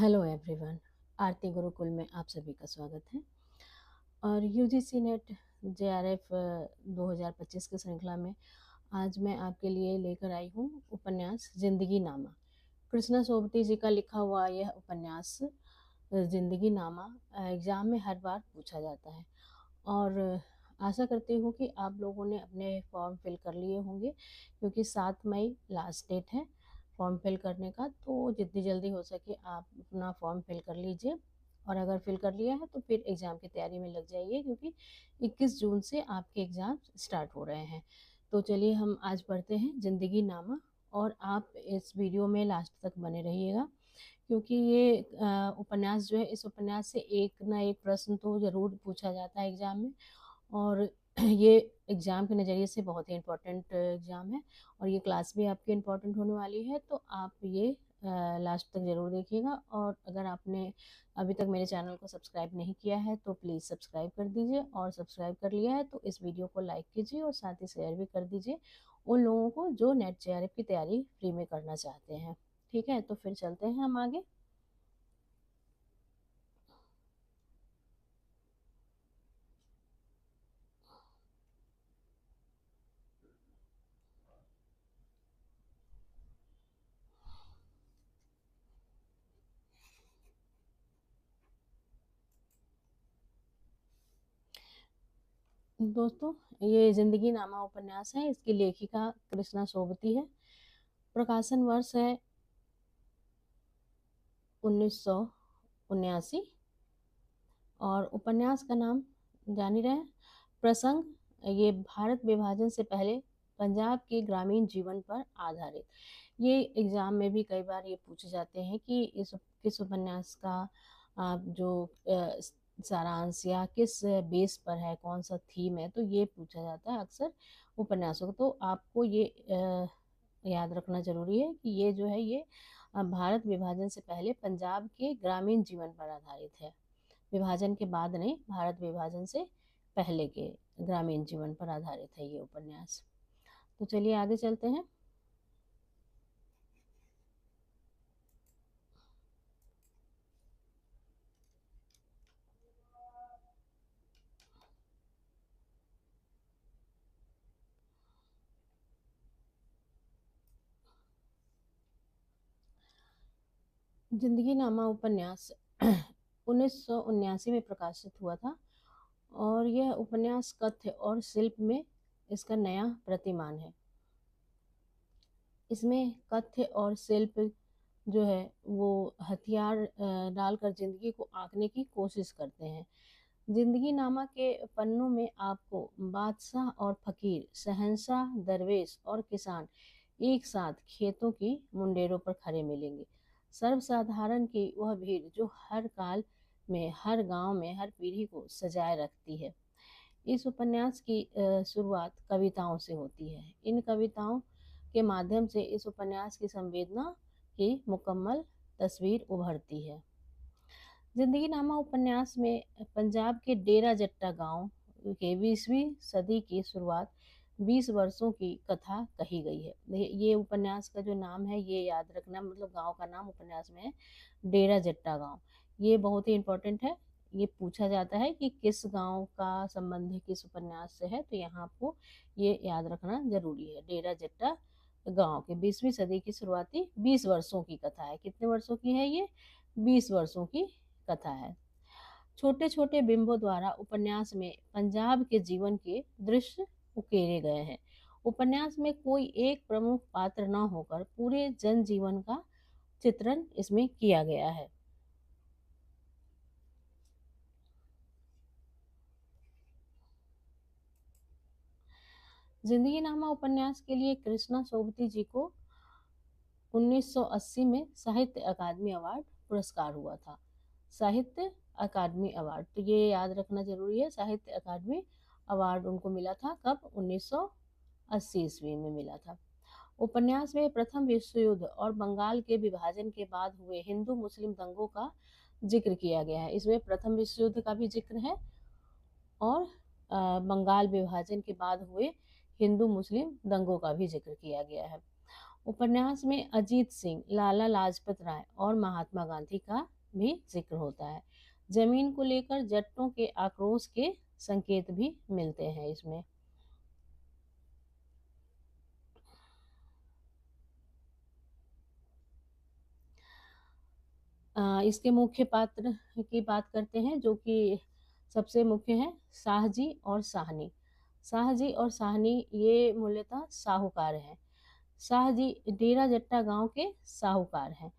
Hello everyone. आरती गुरुकुल में आप सभी का स्वागत है। और यूजीसी नेट जेआरएफ 2025 की श्रृंखला में आज मैं आपके लिए लेकर आई हूँ उपन्यास जिंदगी नामा। कृष्णा सोबती जी का लिखा हुआ यह उपन्यास जिंदगी नामा एग्जाम में हर बार पूछा जाता है। और आशा करती हूँ कि आप लोगों ने अपने फॉर्म फिल कर लिए होंगे, क्योंकि 7 मई लास्ट डेट है फॉर्म फिल करने का। तो जितनी जल्दी हो सके आप अपना फॉर्म फिल कर लीजिए। और अगर फिल कर लिया है तो फिर एग्ज़ाम की तैयारी में लग जाइए, क्योंकि 21 जून से आपके एग्ज़ाम स्टार्ट हो रहे हैं। तो चलिए हम आज पढ़ते हैं ज़िंदगी नामा। और आप इस वीडियो में लास्ट तक बने रहिएगा, क्योंकि ये उपन्यास जो है, इस उपन्यास से एक ना एक प्रश्न तो ज़रूर पूछा जाता है एग्ज़ाम में। और ये एग्ज़ाम के नज़रिए से बहुत ही इम्पोर्टेंट एग्ज़ाम है। और ये क्लास भी आपकी इम्पोर्टेंट होने वाली है, तो आप ये लास्ट तक ज़रूर देखिएगा। और अगर आपने अभी तक मेरे चैनल को सब्सक्राइब नहीं किया है तो प्लीज़ सब्सक्राइब कर दीजिए, और सब्सक्राइब कर लिया है तो इस वीडियो को लाइक कीजिए और साथ ही शेयर भी कर दीजिए उन लोगों को जो नेट जेआरएफ की तैयारी फ्री में करना चाहते हैं। ठीक है, तो फिर चलते हैं हम आगे। दोस्तों, ये जिंदगी नामा उपन्यास है। इसकी लेखिका कृष्णा सोबती है। प्रकाशन वर्ष है 1979। और उपन्यास का नाम जान ही रहे हैं, प्रसंग। ये भारत विभाजन से पहले पंजाब के ग्रामीण जीवन पर आधारित। ये एग्जाम में भी कई बार ये पूछे जाते हैं कि इस किस उपन्यास का जो सारांश या किस बेस पर है, कौन सा थीम है, तो ये पूछा जाता है अक्सर उपन्यासों को। तो आपको ये याद रखना जरूरी है कि ये जो है ये भारत विभाजन से पहले पंजाब के ग्रामीण जीवन पर आधारित है। विभाजन के बाद नहीं, भारत विभाजन से पहले के ग्रामीण जीवन पर आधारित है ये उपन्यास। तो चलिए आगे चलते हैं। जिंदगी नामा उपन्यास 1979 में प्रकाशित हुआ था। और यह उपन्यास कथ्य और शिल्प में इसका नया प्रतिमान है। इसमें कथ्य और शिल्प जो है वो हथियार डालकर जिंदगी को आंकने की कोशिश करते हैं। जिंदगी नामा के पन्नों में आपको बादशाह और फकीर, शहंशाह, दरवेश और किसान एक साथ खेतों की मुंडेरों पर खड़े मिलेंगे। सर्वसाधारण की वह भीड़ जो हर काल में, हर गांव में, हर पीढ़ी को सजाए रखती है। इस उपन्यास की शुरुआत कविताओं से होती है। इन कविताओं के माध्यम से इस उपन्यास की संवेदना की मुकम्मल तस्वीर उभरती है। जिंदगी नामा उपन्यास में पंजाब के डेरा जट्टा गांव के 20वीं सदी की शुरुआत 20 वर्षों की कथा कही गई है। ये उपन्यास का जो नाम है ये याद रखना, मतलब गांव का नाम उपन्यास में है डेरा जट्टा गांव। ये बहुत ही इम्पोर्टेंट है। ये पूछा जाता है कि किस गांव का संबंध किस उपन्यास से है, तो यहाँ आपको ये याद रखना जरूरी है। डेरा जट्टा गांव के 20वीं सदी की शुरुआती 20 वर्षों की कथा है। कितने वर्षों की है ये? 20 वर्षों की कथा है। छोटे छोटे बिंबों द्वारा उपन्यास में पंजाब के जीवन के दृश्य उकेरे गए हैं। उपन्यास में कोई एक प्रमुख पात्र न होकर पूरे जनजीवन का चित्रण इसमें किया गया है। जिंदगी नामा उपन्यास के लिए कृष्णा सोबती जी को 1980 में साहित्य अकादमी अवार्ड पुरस्कार हुआ था। साहित्य अकादमी अवार्ड, तो ये याद रखना जरूरी है। साहित्य अकादमी अवार्ड उनको मिला था कब? 1980 ईस्वी में मिला था। उपन्यास में प्रथम विश्व युद्ध और बंगाल के विभाजन के बाद हुए हिंदू मुस्लिम दंगों का जिक्र किया गया है। इसमें प्रथम विश्व युद्ध का भी जिक्र है और बंगाल विभाजन के बाद हुए हिंदू मुस्लिम दंगों का भी जिक्र किया गया है। उपन्यास में अजीत सिंह, लाला लाजपत राय और महात्मा गांधी का भी जिक्र होता है। जमीन को लेकर जट्टों के आक्रोश के संकेत भी मिलते हैं इसमें। इसके मुख्य पात्र की बात करते हैं, जो कि सबसे मुख्य है शाहजी और साहनी। शाहजी और साहनी ये मूलतः साहूकार हैं। शाहजी डेरा जट्टा गांव के साहूकार हैं।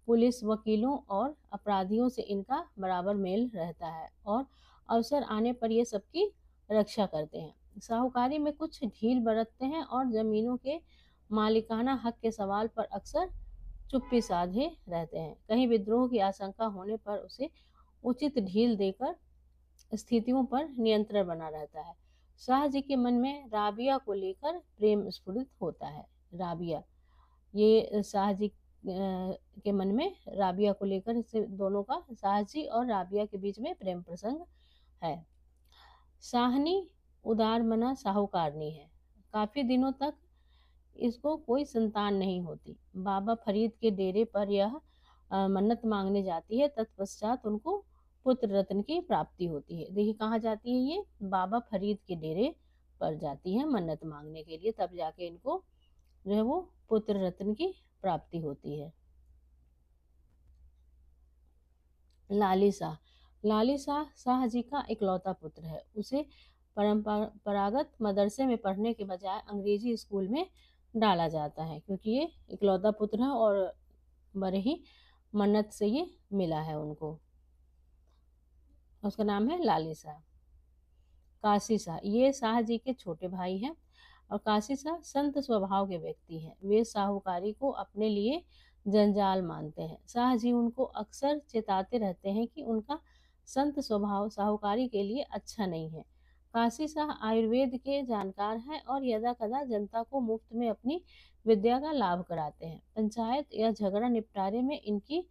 पुलिस, वकीलों और अपराधियों से इनका बराबर मेल रहता है और अवसर आने पर ये सबकी रक्षा करते हैं। साहूकारी में कुछ ढील बरतते हैं और जमीनों के मालिकाना हक के सवाल पर अक्सर चुप्पी साधे रहते हैं। कहीं विद्रोह की आशंका होने पर उसे उचित ढील देकर स्थितियों पर नियंत्रण बना रहता है। शाह जी के मन में राबिया को लेकर प्रेम स्फुरित होता है। राबिया, ये शाह जी के मन में राबिया को लेकर, इसे दोनों का, शाह जी और राबिया के बीच में प्रेम प्रसंग है। साहनी उदारमना साहूकारनी है। काफी दिनों तक इसको कोई संतान नहीं होती। बाबा फरीद के डेरे पर यह मन्नत मांगने जाती है। तत्पश्चात उनको पुत्र रत्न की प्राप्ति होती है। देखिए कहाँ जाती है ये, बाबा फरीद के डेरे पर जाती है मन्नत मांगने के लिए, तब जाके इनको जो है वो पुत्र रत्न की प्राप्ति होती है। लाली शाह, लाली शाह शाह जी का इकलौता पुत्र है। उसे परंपरागत मदरसे में पढ़ने के बजाय अंग्रेजी स्कूल में डाला जाता है, क्योंकि ये इकलौता पुत्र है और बड़े ही मन्नत से ये मिला है उनको। उसका नाम है लाली शाह। काशी शाह, ये शाह जी के छोटे भाई हैं और काशी शाह संत स्वभाव के व्यक्ति हैं। वे साहूकारी को अपने लिए जंजाल मानते हैं। शाह जी उनको अक्सर चेताते रहते हैं कि उनका संत स्वभाव साहूकारी के लिए अच्छा नहीं है। काशी शाह आयुर्वेद के जानकार हैं और यदा कदा जनता को मुफ्त में अपनी विद्या का लाभ कराते हैं। पंचायत या झगड़ा निपटारे में इनकी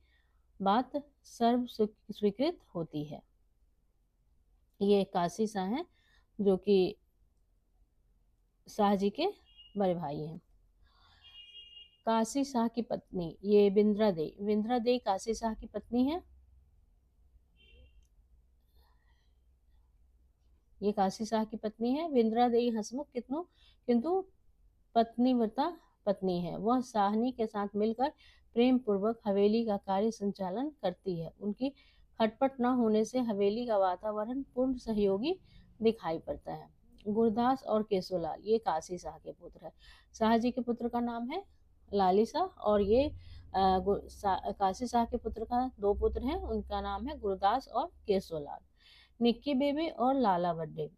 बात सर्व स्वीकृत होती है। ये काशी शाह हैं, जो कि शाह जी के बड़े भाई हैं। काशी शाह की पत्नी, ये बिंद्रा देई, बिंद्रा देई काशी शाह की पत्नी है। ये काशी शाह की पत्नी है। बिंद्रा देई हंसमुख किंतु पत्नीव्रता पत्नी है। वह साहनी के साथ मिलकर प्रेम पूर्वक हवेली का कार्य संचालन करती है। उनकी खटपट न होने से हवेली का वातावरण पूर्ण सहयोगी दिखाई पड़ता है। गुरदास और केशोलाल, ये काशी शाह के पुत्र है। शाह जी के पुत्र का नाम है लाली शाह और ये काशी शाह के पुत्र का दो पुत्र हैं, उनका नाम है गुरदास और केशोलाल। निक्की बेबे और लाला वड्डे,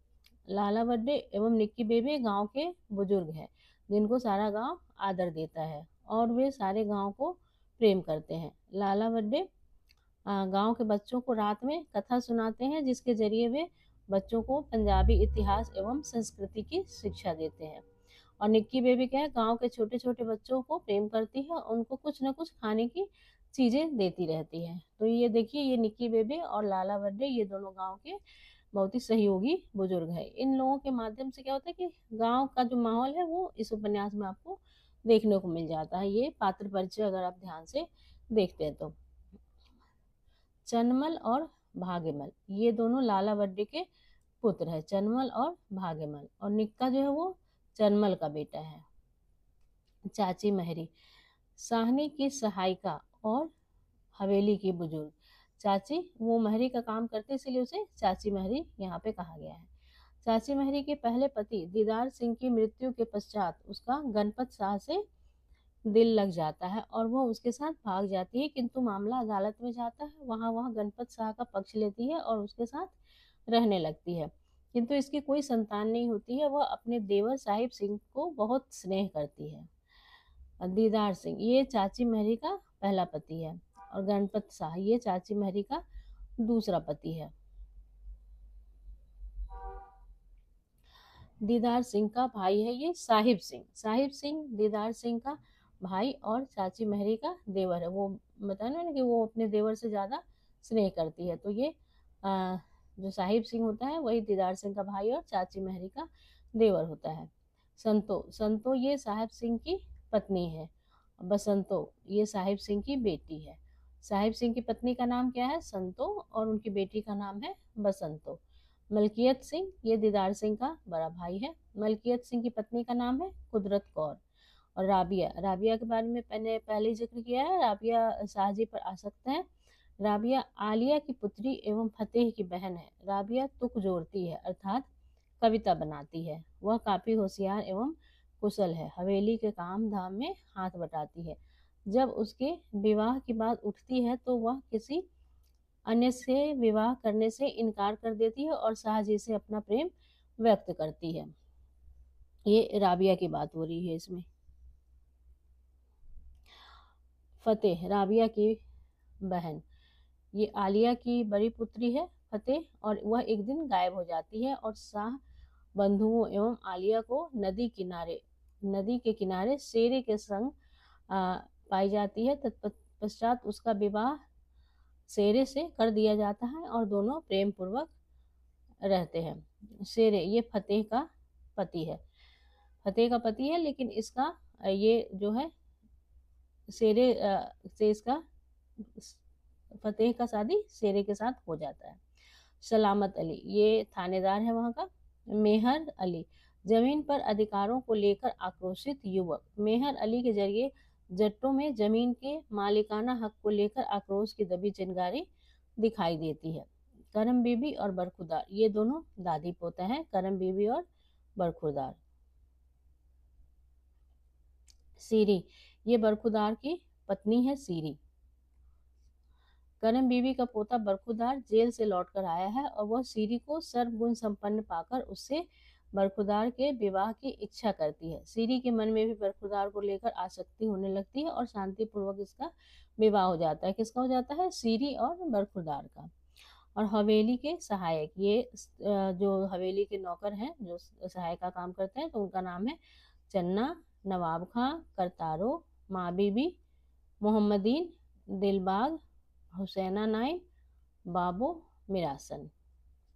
लाला वड्डे एवं निक्की बेबे गांव के बुजुर्ग हैं, जिनको सारा गांव आदर देता है और वे सारे गांव को प्रेम करते हैं। लाला वड्डे गांव के बच्चों को रात में कथा सुनाते हैं, जिसके जरिए वे बच्चों को पंजाबी इतिहास एवं संस्कृति की शिक्षा देते हैं। और निक्की बेबी क्या है, गांव के छोटे छोटे बच्चों को प्रेम करती है, उनको कुछ न कुछ खाने की चीजें देती रहती है। तो ये देखिए, ये निक्की बेबी और लाला वड्डे, ये दोनों गांव के बहुत ही सहयोगी बुजुर्ग है। इन लोगों के माध्यम से क्या होता है कि गांव का जो माहौल है वो इस उपन्यास में आपको देखने को मिल जाता है। ये पात्र परिचय अगर आप ध्यान से देखते हैं तो। चनमल और भागेमल, ये दोनों लाला वड्डे के पुत्र है, चनमल और भागेमल। और निक्का जो है वो चनमल का बेटा है। चाची महरी, साहनी की सहायिका और हवेली की बुजुर्ग। चाची, वो महरी का काम करते इसलिए उसे चाची महरी यहाँ पे कहा गया है। चाची महरी के पहले पति दीदार सिंह की मृत्यु के पश्चात उसका गणपत शाह से दिल लग जाता है और वह उसके साथ भाग जाती है, किंतु मामला अदालत में जाता है। वहाँ वह गणपत शाह का पक्ष लेती है और उसके साथ रहने लगती है, किंतु इसकी कोई संतान नहीं होती है। वह अपने देवर साहिब सिंह को बहुत स्नेह करती है। दीदार सिंह, ये चाची महरी का पहला पति है और गणपत शाह ये चाची महरी का दूसरा पति है। दीदार सिंह का भाई है ये साहिब सिंह। साहिब सिंह दीदार सिंह का भाई और चाची महरी का देवर है। वो बताया ना कि वो अपने देवर से ज्यादा स्नेह करती है। तो ये जो साहिब सिंह होता है वही दीदार सिंह का भाई और चाची महरी का देवर होता है। संतो, संतो ये साहिब सिंह की पत्नी है बसंतो ये साहिब सिंह की बेटी है। साहिब सिंह की पत्नी का नाम क्या है? संतो, और उनकी बेटी का नाम है बसंतो। मलकियत सिंह ये दीदार सिंह का बड़ा भाई है। मलकियत सिंह की पत्नी का नाम है कुदरत कौर। और राबिया, राबिया के बारे में मैंने पहले ही जिक्र किया है, राबिया शाहजी पर आसक्त है। राबिया आलिया की पुत्री एवं फतेह की बहन है। राबिया तुक जोड़ती है अर्थात कविता बनाती है। वह काफी होशियार एवं कुशल है। हवेली के काम धाम में हाथ बटाती है। जब उसके विवाह की बात उठती है तो वह किसी अन्य से विवाह करने से इनकार कर देती है और शाहजी से अपना प्रेम व्यक्त करती है। ये राबिया की बात हो रही है इसमें। फतेह राबिया की बहन, ये आलिया की बड़ी पुत्री है फतेह, और वह एक दिन गायब हो जाती है और शाह बंधुओं एवं आलिया को नदी के किनारे शेरे के संग पाई जाती है। तत्पश्चात उसका विवाह शेरे से कर दिया जाता है और दोनों प्रेम पूर्वक रहते हैं। शेरे ये फतेह का पति है। फतेह का पति है, लेकिन इसका ये जो है शेरे से इसका फतेह का शादी शेरे के साथ हो जाता है। सलामत अली ये थानेदार है वहाँ का। मेहर अली जमीन पर अधिकारों को लेकर आक्रोशित युवक। मेहर अली के जरिए जट्टों में जमीन के मालिकाना हक को लेकर आक्रोश की दबी चिंगारी दिखाई देती है। करम बीबी और बरखुरदार ये दोनों दादी पोता हैं, करम बीबी और बरखुरदार। सीरी ये बरखुरदार की पत्नी है सीरी। करम बीवी का पोता बरखुरदार जेल से लौटकर आया है और वह सीरी को सर्वगुण संपन्न पाकर उससे बरखुरदार के विवाह की इच्छा करती है। सीरी के मन में भी बरखुरदार को लेकर आसक्ति होने लगती है और शांतिपूर्वक इसका विवाह हो जाता है। किसका हो जाता है? सीरी और बरखुरदार का। और हवेली के सहायक ये जो हवेली के नौकर हैं जो सहायक का काम करते हैं, तो उनका नाम है चन्ना, नवाब खां, करतारो, माँ बीबी, मोहम्मदीन, दिलबाग, हुसैना नाई, बाबो, मिरासन।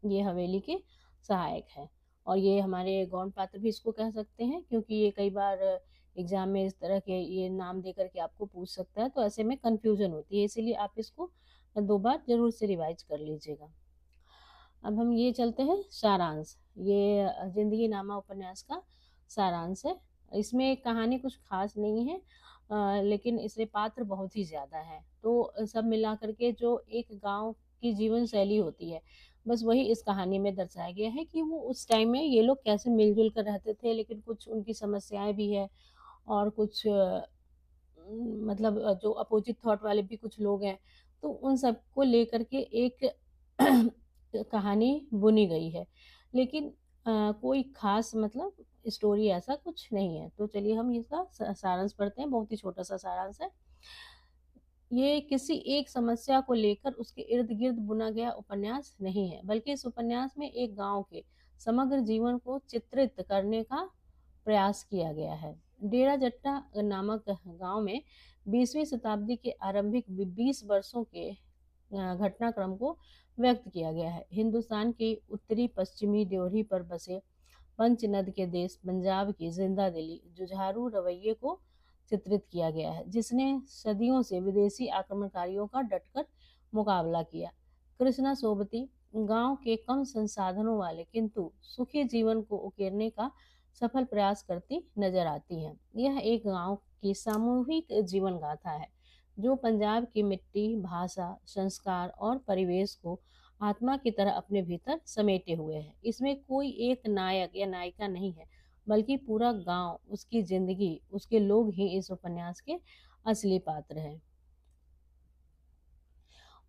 ये हवेली के सहायक है। और ये हमारे गौण पात्र भी इसको कह सकते हैं, क्योंकि ये कई बार एग्जाम में इस तरह के ये नाम दे करके आपको पूछ सकता है, तो ऐसे में कंफ्यूजन होती है, इसीलिए आप इसको 2 बार जरूर से रिवाइज कर लीजिएगा। अब हम ये चलते हैं सारांश। ये जिंदगी नामा उपन्यास का सारांश है। इसमें कहानी कुछ खास नहीं है, लेकिन इसमें पात्र बहुत ही ज़्यादा है। तो सब मिला करके जो एक गांव की जीवन शैली होती है, बस वही इस कहानी में दर्शाया गया है कि वो उस टाइम में ये लोग कैसे मिलजुल कर रहते थे, लेकिन कुछ उनकी समस्याएं भी है और कुछ मतलब जो अपोजिट थॉट वाले भी कुछ लोग हैं, तो उन सबको लेकर के एक कहानी बुनी गई है। लेकिन कोई खास मतलब स्टोरी ऐसा कुछ नहीं है। तो चलिए हम इसका सारांश पढ़ते हैं। बहुत ही छोटा सा सारांश है। ये किसी एक समस्या को लेकर उसके इर्द गिर्द बुना गया उपन्यास नहीं है, बल्कि इस उपन्यास में एक गांव के समग्र जीवन को चित्रित करने का प्रयास किया गया है। डेरा जट्टा नामक गांव में 20वीं शताब्दी के आरंभिक 20 वर्षों के घटनाक्रम को व्यक्त किया गया है। हिंदुस्तान की उत्तरी पश्चिमी ड्योढ़ी पर बसे पंचनद के देश पंजाब की जिंदा दिली जुझारू रवैये को चित्रित किया गया है, जिसने सदियों से विदेशी आक्रमणकारियों का डटकर मुकाबला किया। कृष्णा सोबती गांव के कम संसाधनों वाले किंतु सुखी जीवन को उकेरने का सफल प्रयास करती नजर आती हैं। यह एक गांव की सामूहिक जीवन गाथा है जो पंजाब की मिट्टी, भाषा, संस्कार और परिवेश को आत्मा की तरह अपने भीतर समेटे हुए है। इसमें कोई एक नायक या नायिका नहीं है, बल्कि पूरा गांव, उसकी जिंदगी, उसके लोग ही इस उपन्यास के असली पात्र हैं।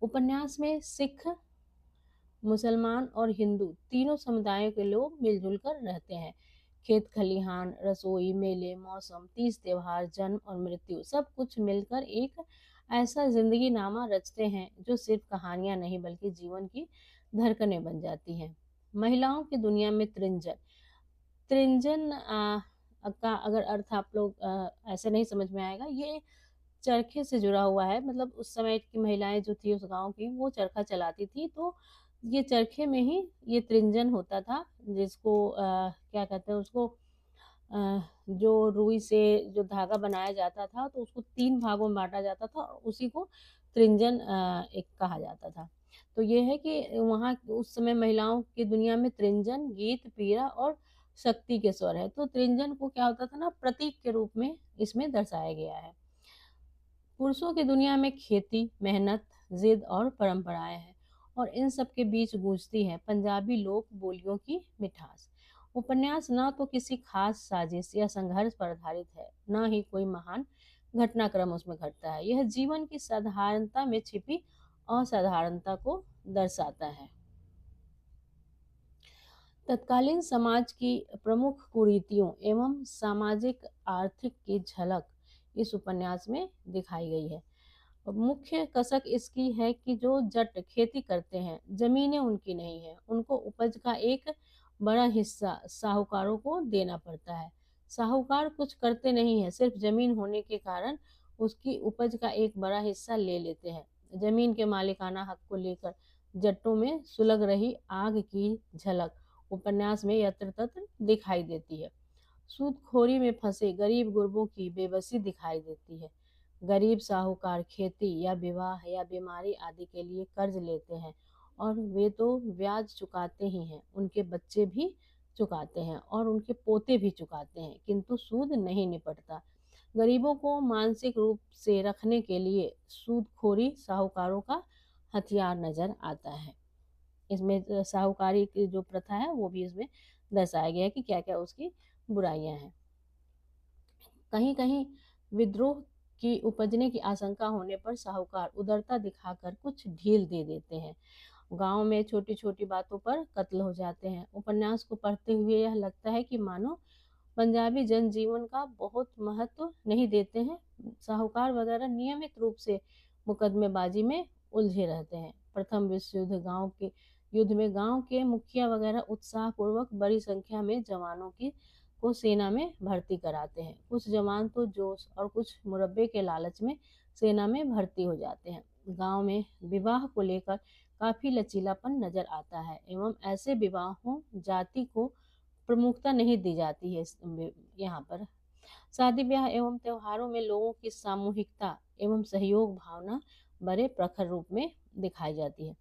उपन्यास में सिख, मुसलमान और हिंदू तीनों समुदायों के लोग मिलजुल कर रहते हैं। खेत खलिहान, रसोई, मेले, मौसम, तीज त्योहार, जन्म और मृत्यु सब कुछ मिलकर एक ऐसा जिंदगी नामा रचते हैं जो सिर्फ कहानियां नहीं बल्कि जीवन की धड़कनें बन जाती हैं। महिलाओं की दुनिया में त्रिंजन त्रिंजन का अगर अर्थ आप लोग ऐसे नहीं समझ में आएगा, ये चरखे से जुड़ा हुआ है। मतलब उस समय की महिलाएं जो थी उस गांव की, वो चरखा चलाती थी, तो ये चरखे में ही ये त्रिंजन होता था, जिसको क्या कहते हैं उसको, जो रुई से जो धागा बनाया जाता था तो उसको 3 भागों में बाँटा जाता था और उसी को त्रिंजन एक कहा जाता था। तो ये है कि वहाँ उस समय महिलाओं की दुनिया में त्रिंजन, गीत, पीड़ा और शक्ति के स्वर है। तो त्रिंजन को क्या होता था ना, प्रतीक के रूप में इसमें दर्शाया गया है। पुरुषों की दुनिया में खेती, मेहनत, जिद और परंपराएं हैं और इन सब के बीच गूंजती है पंजाबी लोक बोलियों की मिठास। उपन्यास ना तो किसी खास साजिश या संघर्ष पर आधारित है, ना ही कोई महान घटनाक्रम उसमें घटता है। यह जीवन की साधारणता में छिपी असाधारणता को दर्शाता है। तत्कालीन समाज की प्रमुख कुरीतियों एवं सामाजिक आर्थिक की झलक इस उपन्यास में दिखाई गई है। मुख्य कसक इसकी है कि जो जट खेती करते हैं, जमीनें उनकी नहीं है, उनको उपज का एक बड़ा हिस्सा साहूकारों को देना पड़ता है। साहूकार कुछ करते नहीं है, सिर्फ जमीन होने के कारण उसकी उपज का एक बड़ा हिस्सा ले लेते हैं। जमीन के मालिकाना हक को लेकर जट्टों में सुलग रही आग की झलक उपन्यास में यत्र तत्र दिखाई देती है। सूदखोरी में फंसे गरीब गुरबों की बेबसी दिखाई देती है। गरीब साहूकार खेती या विवाह या बीमारी आदि के लिए कर्ज लेते हैं और वे तो ब्याज चुकाते ही हैं, उनके बच्चे भी चुकाते हैं और उनके पोते भी चुकाते हैं, किंतु सूद नहीं निपटता। गरीबों को मानसिक रूप से रखने के लिए सूदखोरी साहूकारों का हथियार नजर आता है। इसमें साहूकारी की जो प्रथा है वो भी इसमें दर्शाया गया है कि क्या क्या उसकी बुराइयां हैं। कहीं कहीं विद्रोह की उपजने की आशंका होने पर साहूकार उदारता दिखाकर कुछ ढील दे देते हैं। गांव में छोटी छोटी बातों पर कत्ल हो जाते हैं। उपन्यास को पढ़ते हुए यह लगता है कि मानो पंजाबी जनजीवन का बहुत महत्व नहीं देते हैं। साहूकार वगैरह नियमित रूप से मुकदमेबाजी में उलझे रहते हैं। प्रथम विश्व युद्ध में गांव के मुखिया वगैरह उत्साह पूर्वक बड़ी संख्या में जवानों की को सेना में भर्ती कराते हैं। कुछ जवान तो जोश और कुछ मुरब्बे के लालच में सेना में भर्ती हो जाते हैं। गांव में विवाह को लेकर काफी लचीलापन नजर आता है एवं ऐसे विवाहों जाति को प्रमुखता नहीं दी जाती है। यहाँ पर शादी ब्याह एवं त्योहारों में लोगों की सामूहिकता एवं सहयोग भावना बड़े प्रखर रूप में दिखाई जाती है।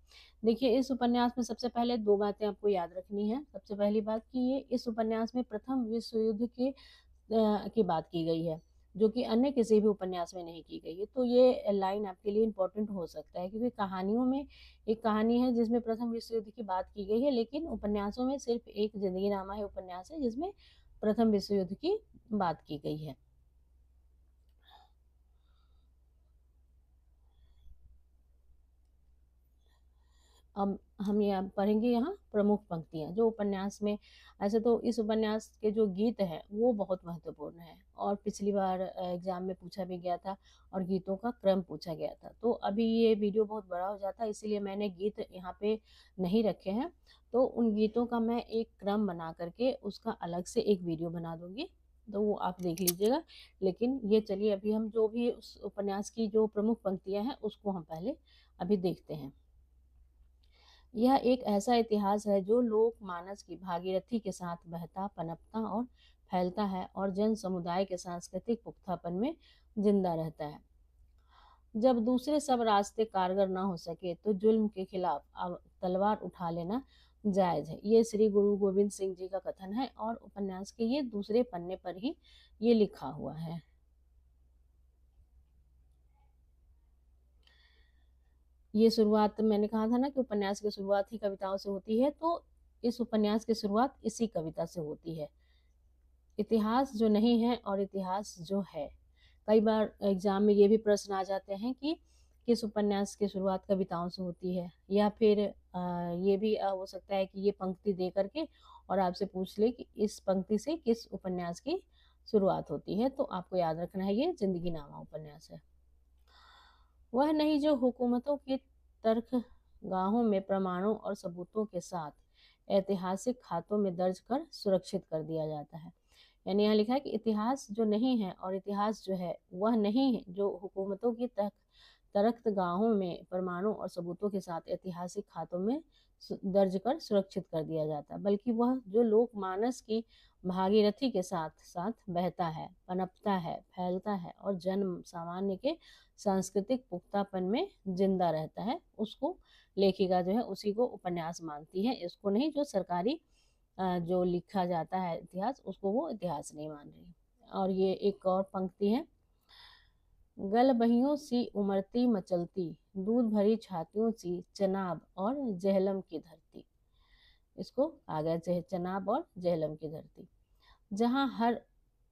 देखिए, इस उपन्यास में सबसे पहले 2 बातें आपको याद रखनी है। सबसे पहली बात कि ये इस उपन्यास में प्रथम विश्व युद्ध की बात की गई है, जो कि अन्य किसी भी उपन्यास में नहीं की गई है। तो ये लाइन आपके लिए इम्पोर्टेंट हो सकता है, क्योंकि कहानियों में एक कहानी है जिसमें प्रथम विश्व युद्ध की बात की गई है, लेकिन उपन्यासों में सिर्फ एक जिंदगीनामा है उपन्यास है जिसमें प्रथम विश्व युद्ध की बात की गई है। अब हम यहाँ पढ़ेंगे यहाँ प्रमुख पंक्तियाँ जो उपन्यास में। ऐसे तो इस उपन्यास के जो गीत हैं वो बहुत महत्वपूर्ण है और पिछली बार एग्जाम में पूछा भी गया था और गीतों का क्रम पूछा गया था। तो अभी ये वीडियो बहुत बड़ा हो जाता है, इसीलिए मैंने गीत यहाँ पे नहीं रखे हैं। तो उन गीतों का मैं एक क्रम बना करके उसका अलग से एक वीडियो बना दूंगी, तो वो आप देख लीजिएगा। लेकिन ये चलिए, अभी हम जो भी उस उपन्यास की जो प्रमुख पंक्तियाँ हैं उसको हम पहले अभी देखते हैं। यह एक ऐसा इतिहास है जो लोक मानस की भागीरथी के साथ बहता, पनपता और फैलता है और जन समुदाय के सांस्कृतिक पुख्तापन में जिंदा रहता है। जब दूसरे सब रास्ते कारगर ना हो सके तो जुल्म के खिलाफ तलवार उठा लेना जायज है। ये श्री गुरु गोविंद सिंह जी का कथन है और उपन्यास के ये दूसरे पन्ने पर ही ये लिखा हुआ है। ये शुरुआत मैंने कहा था ना कि उपन्यास की शुरुआत ही कविताओं से होती है, तो इस उपन्यास की शुरुआत इसी कविता से होती है। इतिहास जो नहीं है और इतिहास जो है। कई बार एग्जाम में ये भी प्रश्न आ जाते हैं कि किस उपन्यास की शुरुआत कविताओं से होती है, या फिर ये भी हो सकता है कि ये पंक्ति दे करके और आपसे पूछ ले कि इस पंक्ति से किस उपन्यास की शुरुआत होती है। तो आपको याद रखना है ये जिंदगी नामा उपन्यास है। वह नहीं जो हुकूमतों की तर्कगाहों में प्रमाणों और सबूतों के साथ ऐतिहासिक खातों में दर्ज कर सुरक्षित कर दिया जाता है। यानी यहाँ लिखा है कि इतिहास जो नहीं है और इतिहास जो है वह नहीं है जो हुकूमतों की तरख्तगाहों में प्रमाणों और सबूतों के साथ ऐतिहासिक खातों में दर्ज कर सुरक्षित कर दिया जाता, बल्कि वह जो लोकमानस की भागीरथी के साथ साथ बहता है, पनपता है, फैलता है और जन्म सामान्य के सांस्कृतिक पुख्तापन में जिंदा रहता है, उसको लेखिका जो है उसी को उपन्यास मानती है। इसको नहीं, जो सरकारी जो लिखा जाता है इतिहास, उसको वो इतिहास नहीं मान रही। और ये एक और पंक्ति है, गल बहियों सी उमड़ती मचलती, दूध भरी छातियों सी चनाब और जहलम की धरती। इसको आ गया चनाब और जहलम की धरती, जहाँ हर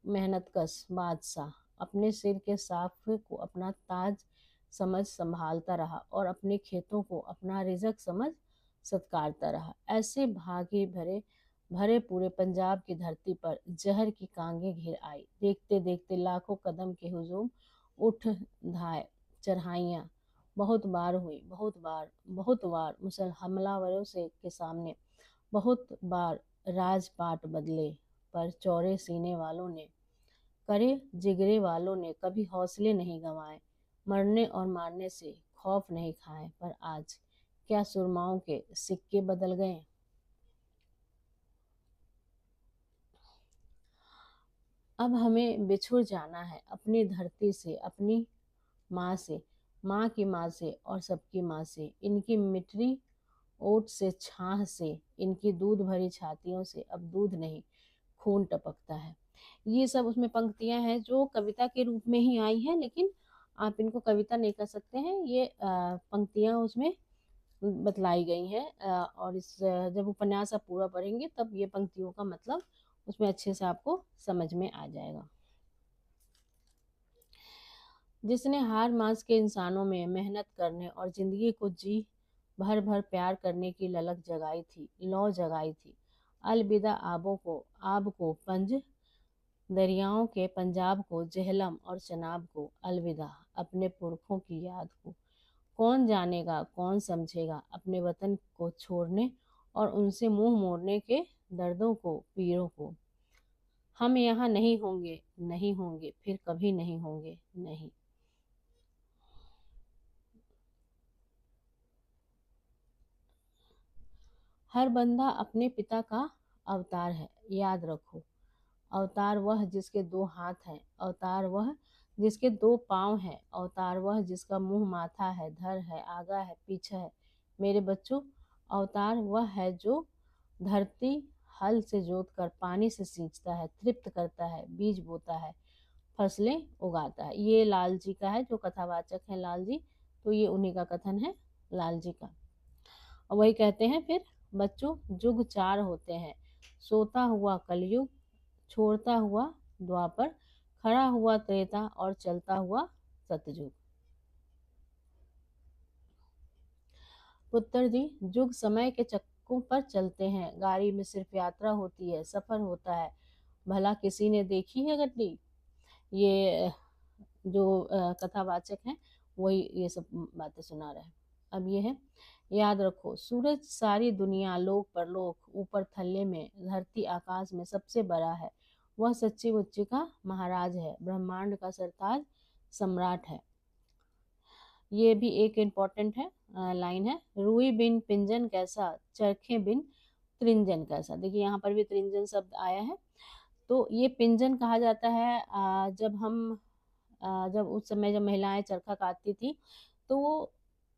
मेहनतकश बादशाह अपने सिर के साफे को अपना ताज समझ संभालता रहा और अपने खेतों को अपना रिजक समझ सत्कारता रहा। ऐसे भागे भरे भरे पूरे पंजाब की धरती पर जहर की कांगे घिर आई। देखते देखते लाखों कदम के हुजूम उठ धाए चढ़ाइयाँ बहुत बार हुई, बहुत बार मुसल हमलावरों से के सामने, बहुत बार राजपाट बदले, पर चौड़े सीने वालों ने, करे जिगरे वालों ने कभी हौसले नहीं गंवाए, मरने और मारने से खौफ नहीं खाए। पर आज क्या सुरमाओं के सिक्के बदल गए। अब हमें बिछुड़ जाना है अपनी धरती से, अपनी माँ से, माँ की माँ से और सबकी माँ से, इनकी मिठरी ओट से, छाह से, इनकी दूध भरी छातियों से अब दूध नहीं खून टपकता है। ये सब उसमें पंक्तियां हैं जो कविता के रूप में ही आई हैं, लेकिन आप इनको कविता नहीं कर सकते हैं, ये पंक्तियां उसमें बतलाई गई हैं। और जब उपन्यास आप पूरा पढ़ेंगे तब ये पंक्तियों का मतलब उसमें अच्छे से आपको समझ में आ जाएगा। जिसने हार मास के इंसानों में मेहनत करने और जिंदगी को जी भर भर प्यार करने की ललक जगाई थी, लौ जगाई थी। अलविदा आब को पंज दरियाओं के पंजाब को, जहलम और चनाब को, अलविदा अपने पुरखों की याद को। कौन जानेगा, कौन समझेगा अपने वतन को छोड़ने और उनसे मुंह मोड़ने के दर्दों को, पीरों को। हम यहाँ नहीं होंगे, नहीं होंगे, फिर कभी नहीं होंगे, नहीं। हर बंदा अपने पिता का अवतार है, याद रखो। अवतार वह जिसके दो हाथ हैं, अवतार वह जिसके दो पाँव हैं, अवतार वह जिसका मुंह माथा है, धर है, आगा है, पीछा है। मेरे बच्चों, अवतार वह है जो धरती हल से जोत कर पानी से सींचता है, तृप्त करता है, बीज बोता है, फसलें उगाता है। ये लाल जी का है, जो कथावाचक है लाल जी, तो ये उन्हीं का कथन है, लाल जी का। और वही कहते हैं फिर, बच्चों जुग चार होते हैं, सोता हुआ कलयुग, छोड़ता हुआ द्वापर, खड़ा हुआ त्रेता और चलता हुआ सतयुग। पुत्र जी, युग समय के चक्कों पर चलते हैं, गाड़ी में सिर्फ यात्रा होती है, सफर होता है। भला किसी ने देखी है गड्डी। ये जो कथावाचक हैं वही ये सब बातें सुना रहे हैं। अब ये है, याद रखो, सूरज सारी दुनिया, लोक परलोक, ऊपर थल्ले में, धरती आकाश में सबसे बड़ा है। वह सच्ची मुच्ची का महाराज है, ब्रह्मांड का सरताज सम्राट है। ये भी एक इम्पॉर्टेंट है, लाइन है, रुई बिन पिंजन कैसा, चरखे बिन त्रिंजन कैसा। देखिए यहाँ पर भी त्रिंजन शब्द आया है। तो ये पिंजन कहा जाता है जब उस समय जब महिलाएं चरखा काटती थी, तो वो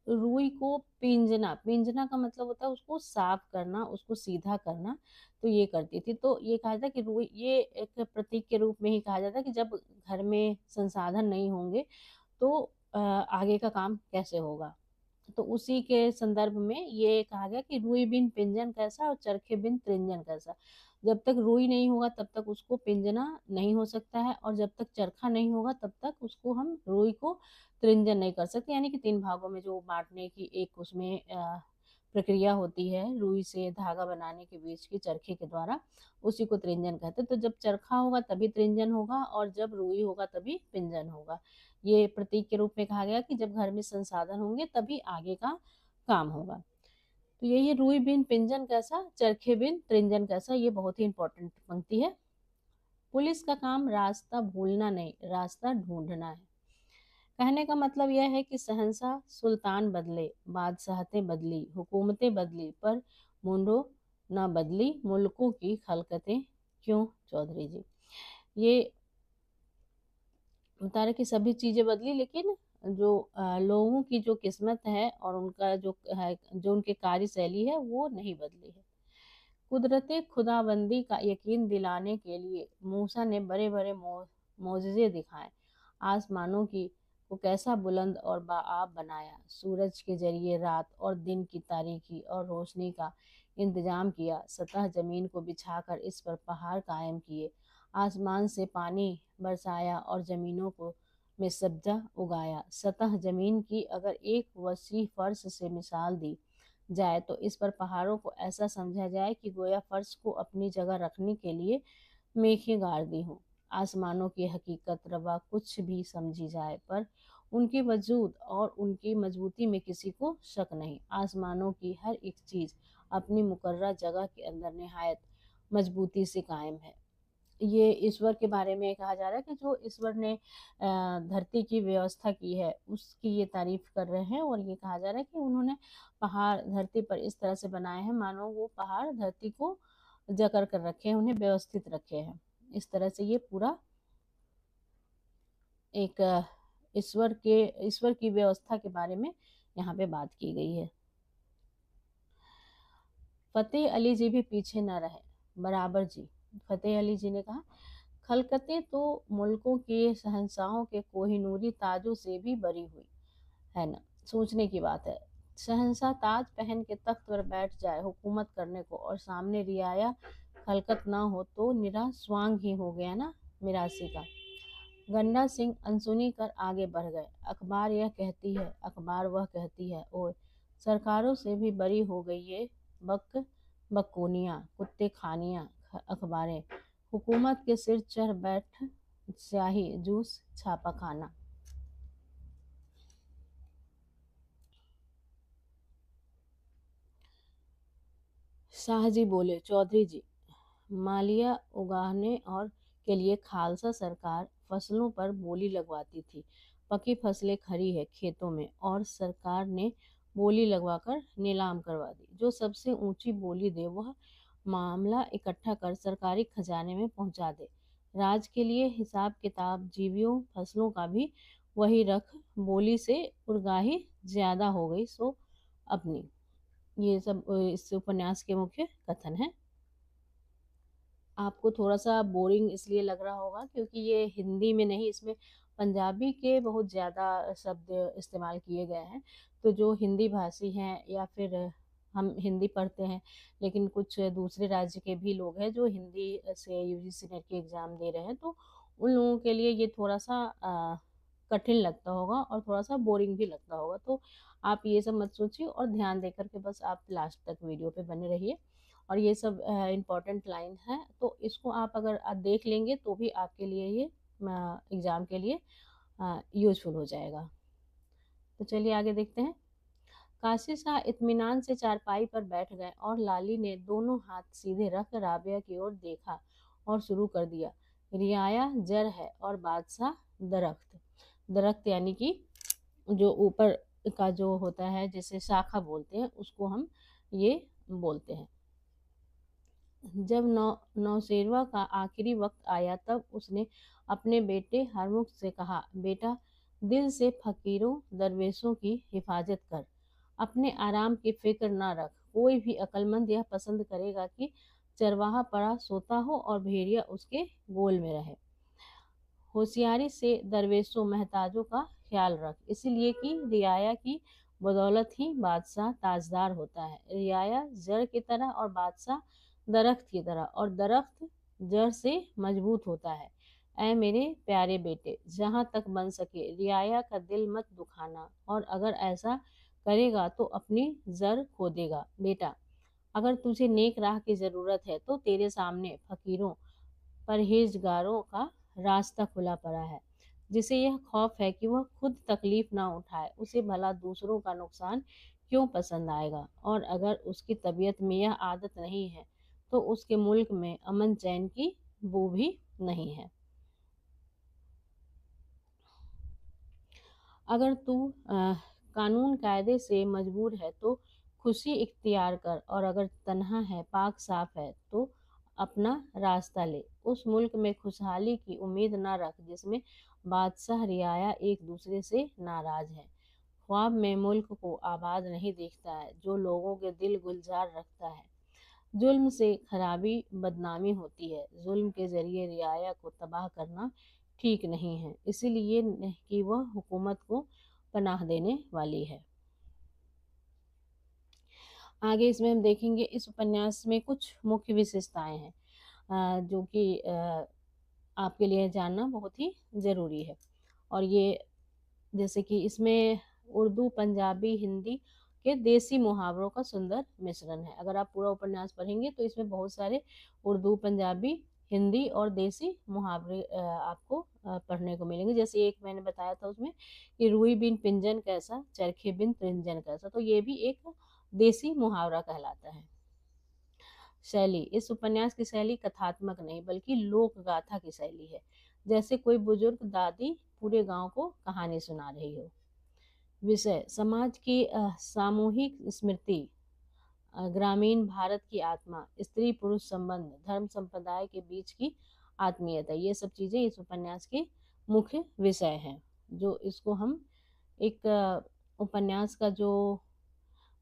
रुई को पिंजना, पिंजना का मतलब होता है उसको साफ करना, उसको सीधा करना, तो ये करती थी। तो ये कहा जाता है कि रुई, ये एक प्रतीक के रूप में ही कहा जाता है कि जब घर में संसाधन नहीं होंगे तो आगे का काम कैसे होगा। तो उसी के संदर्भ में ये कहा गया कि रुई बिन पिंजन कैसा और चरखे बिन त्रिंजन कैसा। जब तक रुई नहीं होगा तब तक उसको पिंजना नहीं हो सकता है, और जब तक चरखा नहीं होगा तब तक उसको हम रुई को त्रिंजन नहीं कर सकते। यानी कि तीन भागों में जो बांटने की एक उसमें प्रक्रिया होती है रुई से धागा बनाने के बीच की, चरखे के द्वारा, उसी को त्रिंजन कहते हैं। तो जब चरखा होगा तभी त्रिंजन होगा, और जब रुई होगा तभी पिंजन होगा। ये प्रतीक के रूप में कहा गया कि जब घर में संसाधन होंगे तभी आगे का काम होगा। तो यही रुई बिन पिंजन कैसा, चरखे बिन त्रिंजन कैसा, ये बहुत ही इंपॉर्टेंट पंक्ति है। पुलिस का काम रास्ता भूलना नहीं, रास्ता ढूंढना है। कहने का मतलब यह है कि शहंशाह सुल्तान बदले, बादशाहतें बदली, हुकूमतें बदली, पर मुंडो ना बदली मुल्कों की खलकतें क्यों चौधरी जी। ये बता रहे कि सभी चीज़ें बदली, लेकिन जो लोगों की जो किस्मत है और उनका जो है, जो उनकी कार्यशैली है, वो नहीं बदली है। कुदरती खुदाबंदी का यकीन दिलाने के लिए मूसा ने बड़े बड़े मोजज़े दिखाए। आसमानों की को कैसा बुलंद और बाआब बनाया, सूरज के जरिए रात और दिन की तारीकी और रोशनी का इंतजाम किया, सतह जमीन को बिछाकर इस पर पहाड़ कायम किए, आसमान से पानी बरसाया और जमीनों को में सब्जा उगाया। सतह जमीन की अगर एक वसी फर्श से मिसाल दी जाए तो इस पर पहाड़ों को ऐसा समझा जाए कि गोया फर्श को अपनी जगह रखने के लिए मेखें गाड़ दी हों। आसमानों की हकीकत रवा कुछ भी समझी जाए, पर उनके वजूद और उनकी मजबूती में किसी को शक नहीं। आसमानों की हर एक चीज़ अपनी मुकर्रर जगह के अंदर निहायत मजबूती से कायम है। ये ईश्वर के बारे में कहा जा रहा है कि जो ईश्वर ने धरती की व्यवस्था की है उसकी ये तारीफ कर रहे हैं, और ये कहा जा रहा है कि उन्होंने पहाड़ धरती पर इस तरह से बनाए हैं मानो वो पहाड़ धरती को जकड़ कर रखे हैं, उन्हें व्यवस्थित रखे हैं। इस तरह से ये पूरा एक ईश्वर की व्यवस्था के बारे में यहाँ पे बात की गई है। फतेह अली जी भी पीछे न रहे, बराबर जी। फतेह अली जी ने कहा, खलकतें तो मुल्कों के शहंशाहों के कोहिनूरी ताजों से भी बरी हुई है ना। सोचने की बात है, शहंशाह ताज पहन के तख्त पर बैठ जाए हुकूमत करने को और सामने रियाया खलकत ना हो तो निरा स्वांग ही हो गया ना मिरासी का। गंडा सिंह अनसुनी कर आगे बढ़ गए। अखबार यह कहती है, अखबार वह कहती है, और सरकारों से भी बरी हो गई ये बक बकोनियाँ कुत्ते खानियाँ अखबारें। हुकूमत के सिर चढ़ बैठ स्याही जूस छापा खाना। शाहजी बोले, चौधरी जी, मालिया उगाने और के लिए खालसा सरकार फसलों पर बोली लगवाती थी। पकी फसलें खड़ी है खेतों में और सरकार ने बोली लगवाकर नीलाम करवा दी। जो सबसे ऊंची बोली दे वह मामला इकट्ठा कर सरकारी खजाने में पहुंचा दे। राज के लिए हिसाब किताब जीवियों फसलों का भी वही रख, बोली से उर्गाही ज्यादा हो गई सो अपनी। ये सब इस उपन्यास के मुख्य कथन हैं। आपको थोड़ा-सा बोरिंग इसलिए लग रहा होगा क्योंकि ये हिंदी में नहीं, इसमें पंजाबी के बहुत ज़्यादा शब्द इस्तेमाल किए गए हैं। तो जो हिंदी भाषी हैं या फिर हम हिंदी पढ़ते हैं, लेकिन कुछ दूसरे राज्य के भी लोग हैं जो हिंदी से यूजीसी नेट की एग्ज़ाम दे रहे हैं, तो उन लोगों के लिए ये थोड़ा-सा कठिन लगता होगा और थोड़ा-सा बोरिंग भी लगता होगा। तो आप ये सब मत सोचिए और ध्यान देकर के बस आप लास्ट तक वीडियो पे बने रहिए। और ये सब इम्पोर्टेंट लाइन है, तो इसको आप अगर देख लेंगे तो भी आपके लिए ये एग्ज़ाम के लिए यूजफुल हो जाएगा। तो चलिए आगे देखते हैं। काशी शाह इत्मीनान से चारपाई पर बैठ गए और लाली ने दोनों हाथ सीधे रख राबिया की ओर देखा और शुरू कर दिया। रियाया जड़ है और बादशाह दरख्त। दरख्त यानी कि जो ऊपर का जो होता है जिसे शाखा बोलते हैं उसको हम ये बोलते हैं। जब नौशेरवा का आखिरी वक्त आया तब उसने अपने बेटे हरमुख से कहा, बेटा, दिल से फकीरों दरवेशों की हिफाजत कर, अपने आराम की फिक्र ना रख। कोई भी अक्लमंद यह पसंद करेगा कि चरवाहा पड़ा सोता हो और भेड़िया उसके गोल में रहे। होशियारी से दरवेशों महताजों का ख्याल रख, इसलिए कि रियाया की बदौलत ही बादशाह ताजदार होता है। रियाया जड़ की तरह और बादशाह दरख्त की तरह, और दरख्त जड़ से मजबूत होता है। ऐ मेरे प्यारे बेटे, जहाँ तक बन सके रियाया का दिल मत दुखाना, और अगर ऐसा करेगा तो अपनी जड़ खो देगा। बेटा, अगर तुझे नेक राह की ज़रूरत है तो तेरे सामने फकीरों परहेजगारों का रास्ता खुला पड़ा है। जिसे यह खौफ है कि वह खुद तकलीफ ना उठाए, उसे भला दूसरों का नुकसान क्यों पसंद आएगा। और अगर उसकी तबीयत में यह आदत नहीं है तो उसके मुल्क में अमन चैन की बू भी नहीं है। अगर तू कानून कायदे से मजबूर है तो खुशी इख्तियार कर, और अगर तन्हा है पाक साफ है तो अपना रास्ता ले। उस मुल्क में खुशहाली की उम्मीद ना रख जिसमें बादशाह रियाया एक दूसरे से नाराज है। ख्वाब में मुल्क को आबाद नहीं देखता है जो लोगों के दिल गुलजार रखता है। जुल्म से खराबी बदनामी होती है, जुल्म के जरिए रियाया को तबाह करना ठीक नहीं है, इसीलिए कि वह हुकूमत को पनाह देने वाली है। आगे इसमें हम देखेंगे इस उपन्यास में कुछ मुख्य विशेषताएं हैं जो कि आपके लिए जानना बहुत ही ज़रूरी है। और ये जैसे कि इसमें उर्दू, पंजाबी, हिंदी के देसी मुहावरों का सुंदर मिश्रण है। अगर आप पूरा उपन्यास पढ़ेंगे तो इसमें बहुत सारे उर्दू, पंजाबी, हिंदी और देसी मुहावरे आपको पढ़ने को मिलेंगे। जैसे एक मैंने बताया था उसमें कि रुई बिन पिंजन कैसा, चरखे बिन त्रिंजन कैसा, तो ये भी एक देसी मुहावरा कहलाता है। शैली, इस उपन्यास की शैली कथात्मक नहीं बल्कि लोक गाथा की शैली है, जैसे कोई बुजुर्ग दादी पूरे गांव को कहानी सुना रही हो। विषय, समाज की सामूहिक स्मृति, ग्रामीण भारत की आत्मा, स्त्री पुरुष संबंध, धर्म संप्रदाय के बीच की आत्मीयता, ये सब चीजें इस उपन्यास के मुख्य विषय हैं। जो इसको हम एक उपन्यास का जो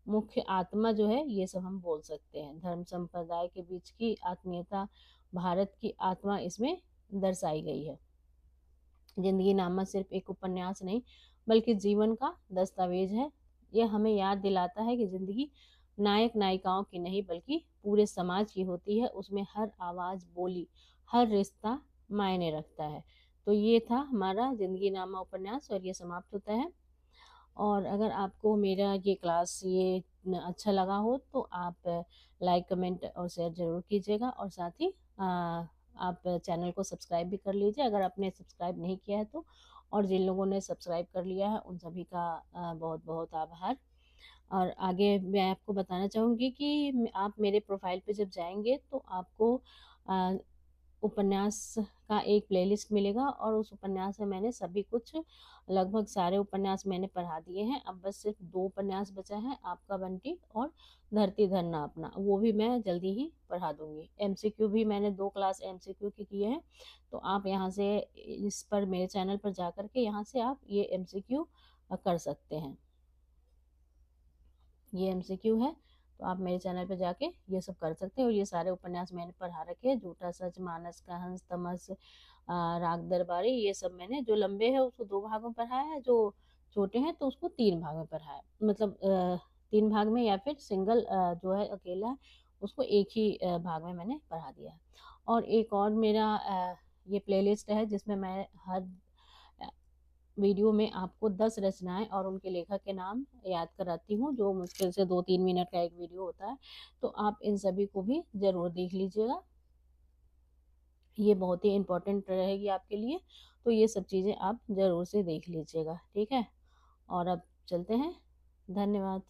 मुख्य आत्मा जो है ये सब हम बोल सकते हैं। धर्म संप्रदाय के बीच की आत्मीयता, भारत की आत्मा इसमें दर्शाई गई है। जिंदगी नामा सिर्फ एक उपन्यास नहीं बल्कि जीवन का दस्तावेज है। यह हमें याद दिलाता है कि जिंदगी नायक नायिकाओं की नहीं बल्कि पूरे समाज की होती है। उसमें हर आवाज़, बोली, हर रिश्ता मायने रखता है। तो ये था हमारा जिंदगी नामा उपन्यास और ये समाप्त होता है। और अगर आपको मेरा ये क्लास ये अच्छा लगा हो तो आप लाइक, कमेंट और शेयर ज़रूर कीजिएगा, और साथ ही आप चैनल को सब्सक्राइब भी कर लीजिए अगर आपने सब्सक्राइब नहीं किया है तो। और जिन लोगों ने सब्सक्राइब कर लिया है उन सभी का बहुत बहुत आभार। और आगे मैं आपको बताना चाहूँगी कि आप मेरे प्रोफाइल पे जब जाएंगे तो आपको उपन्यास का एक प्लेलिस्ट मिलेगा, और उस उपन्यास में मैंने सभी कुछ लगभग सारे उपन्यास मैंने पढ़ा दिए हैं। अब बस सिर्फ 2 उपन्यास बचा है, आपका बंटी और धरती धरना अपना, वो भी मैं जल्दी ही पढ़ा दूंगी। एमसीक्यू भी मैंने 2 क्लास एमसीक्यू की किए हैं, तो आप यहाँ से इस पर मेरे चैनल पर जा कर के यहाँ से आप ये एमसीक्यू कर सकते हैं। ये एमसीक्यू है, तो आप मेरे चैनल पे जाके ये सब कर सकते हैं। और ये सारे उपन्यास मैंने पढ़ा रखे हैं, झूठा सच, मानस का हंस, तमस, राग दरबारी, ये सब मैंने, जो लंबे है उसको 2 भागों में पढ़ाया है, जो छोटे हैं तो उसको 3 भाग में पढ़ाया है। मतलब 3 भाग में, या फिर सिंगल जो है अकेला है उसको एक ही भाग में मैंने पढ़ा दिया है। और एक और मेरा ये प्लेलिस्ट है जिसमें मैं हर वीडियो में आपको 10 रचनाएं और उनके लेखक के नाम याद कराती हूँ, जो मुश्किल से 2-3 मिनट का एक वीडियो होता है। तो आप इन सभी को भी ज़रूर देख लीजिएगा, ये बहुत ही इम्पोर्टेंट रहेगी आपके लिए। तो ये सब चीज़ें आप ज़रूर से देख लीजिएगा, ठीक है। और अब चलते हैं, धन्यवाद।